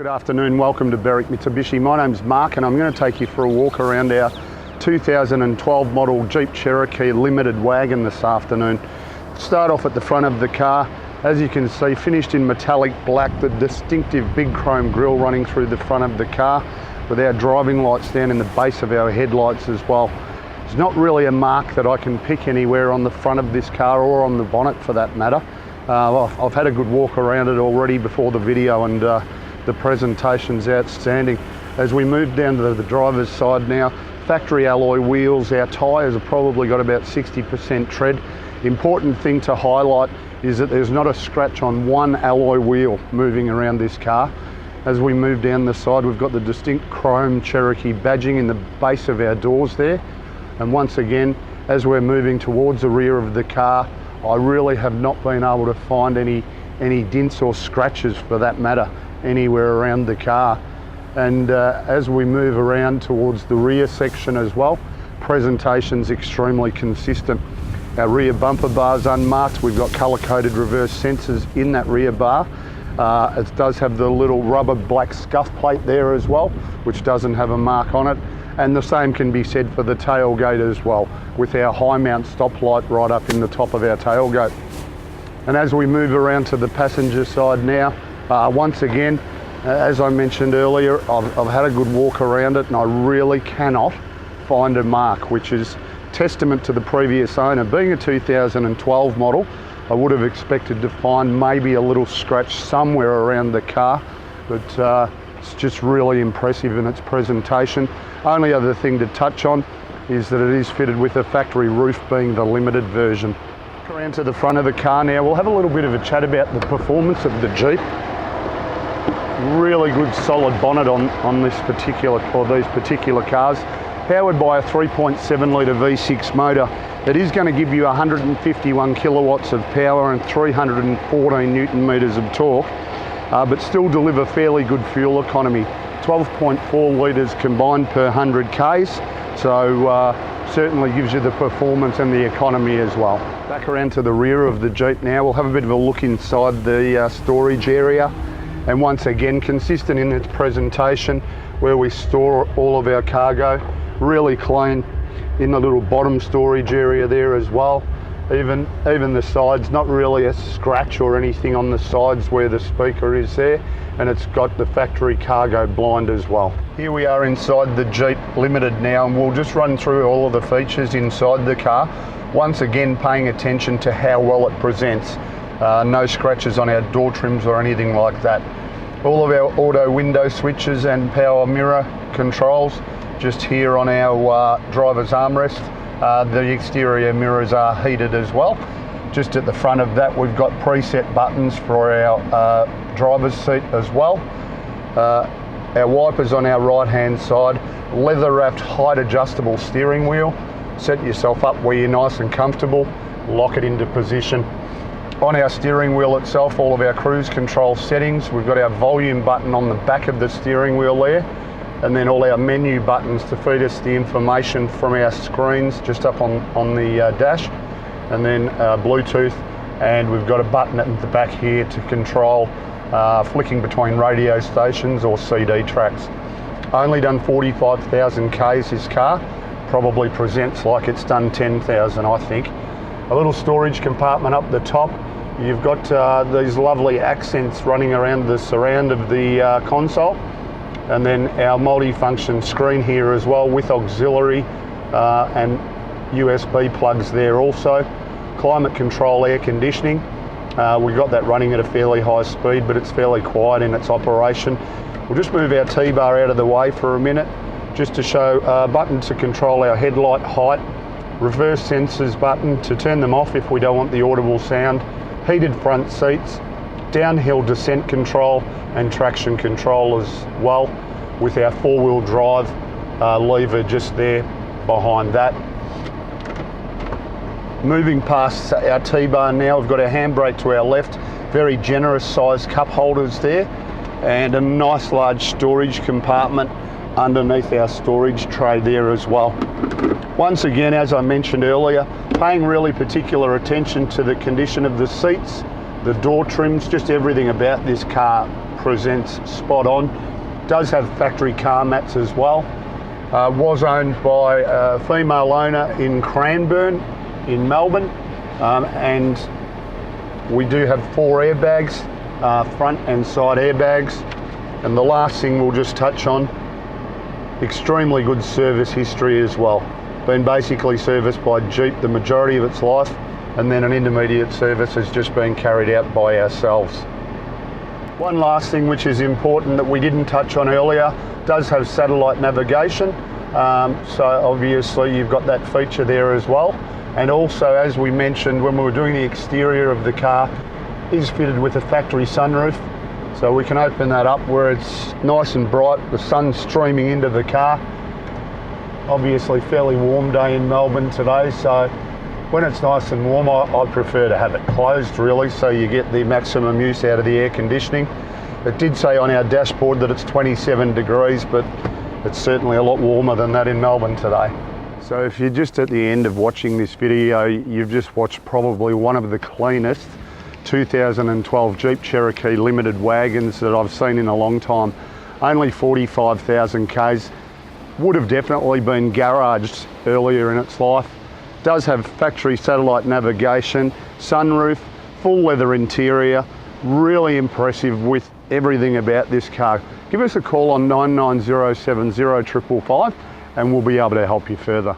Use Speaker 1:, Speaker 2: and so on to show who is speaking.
Speaker 1: Good afternoon, welcome to Berwick Mitsubishi. My name's Mark and I'm going to take you for a walk around our 2012 model Jeep Cherokee Limited wagon this afternoon. Start off at the front of the car. As you can see, finished in metallic black, the distinctive big chrome grille running through the front of the car with our driving lights down in the base of our headlights as well. There's not really a mark that I can pick anywhere on the front of this car or on the bonnet for that matter. I've had a good walk around it already before the video and the presentation's outstanding. As we move down to the driver's side now, factory alloy wheels, our tyres have probably got about 60% tread. Important thing to highlight is that there's not a scratch on one alloy wheel moving around this car. As we move down the side, we've got the distinct chrome Cherokee badging in the base of our doors there. And once again, as we're moving towards the rear of the car, I really have not been able to find any dents or scratches for that matter anywhere around the car. And as we move around towards the rear section as well, presentation's extremely consistent. Our rear bumper bar's unmarked. We've got colour-coded reverse sensors in that rear bar. It does have the little rubber black scuff plate there as well, which doesn't have a mark on it. And the same can be said for the tailgate as well, with our high mount stoplight right up in the top of our tailgate. And as we move around to the passenger side now, once again, as I mentioned earlier, I've had a good walk around it and I really cannot find a mark, which is testament to the previous owner. Being a 2012 model, I would have expected to find maybe a little scratch somewhere around the car, but it's just really impressive in its presentation. Only other thing to touch on is that it is fitted with a factory roof, being the limited version. Around to the front of the car now, we'll have a little bit of a chat about the performance of the Jeep. Really good solid bonnet on these particular cars. Powered by a 3.7 litre V6 motor that is going to give you 151 kilowatts of power and 314 newton metres of torque, but still deliver fairly good fuel economy. 12.4 litres combined per 100 Ks, so certainly gives you the performance and the economy as well. Back around to the rear of the Jeep now, we'll have a bit of a look inside the storage area. And once again, consistent in its presentation, where we store all of our cargo. Really clean in the little bottom storage area there as well. Even the sides, not really a scratch or anything on the sides where the speaker is there, and it's got the factory cargo blind as well. Here we are inside the Jeep Limited now, and we'll just run through all of the features inside the car. Once again, paying attention to how well it presents. No scratches on our door trims or anything like that. All of our auto window switches and power mirror controls just here on our driver's armrest. The exterior mirrors are heated as well. Just at the front of that, we've got preset buttons for our driver's seat as well. Our wipers on our right hand side, leather wrapped height adjustable steering wheel. Set yourself up where you're nice and comfortable, lock it into position. On our steering wheel itself, all of our cruise control settings. We've got our volume button on the back of the steering wheel there, and then all our menu buttons to feed us the information from our screens just up on the dash, and then Bluetooth, and we've got a button at the back here to control flicking between radio stations or CD tracks. Only done 45,000 Ks this car, probably presents like it's done 10,000 I think. A little storage compartment up the top. You've got these lovely accents running around the surround of the console, and then our multi-function screen here as well with auxiliary and USB plugs there also. Climate control air conditioning. We've got that running at a fairly high speed, but it's fairly quiet in its operation. We'll just move our T-bar out of the way for a minute just to show a button to control our headlight height, reverse sensors button to turn them off if we don't want the audible sound, heated front seats, downhill descent control and traction control as well, with our four-wheel drive lever just there behind that. Moving past our T-bar now, we've got our handbrake to our left, very generous sized cup holders there, and a nice large storage compartment underneath our storage tray there as well. Once again, as I mentioned earlier, paying really particular attention to the condition of the seats, the door trims, just everything about this car presents spot on. Does have factory car mats as well. Was owned by a female owner in Cranbourne in Melbourne, and we do have 4 airbags, front and side airbags. And the last thing we'll just touch on, extremely good service history as well. Been basically serviced by Jeep the majority of its life, and then an intermediate service has just been carried out by ourselves. One last thing which is important that we didn't touch on earlier, does have satellite navigation, so obviously you've got that feature there as well. And also, as we mentioned when we were doing the exterior of the car, is fitted with a factory sunroof, so we can open that up where it's nice and bright, the sun's streaming into the car. Obviously fairly warm day in Melbourne today, so when it's nice and warm, I prefer to have it closed really, so you get the maximum use out of the air conditioning. It did say on our dashboard that it's 27 degrees, but it's certainly a lot warmer than that in Melbourne today. So if you're just at the end of watching this video, you've just watched probably one of the cleanest 2012 Jeep Cherokee limited wagons that I've seen in a long time. Only 45,000 Ks. Would have definitely been garaged earlier in its life. Does have factory satellite navigation, sunroof, full leather interior. Really impressive with everything about this car. Give us a call on 99070 555 and we'll be able to help you further.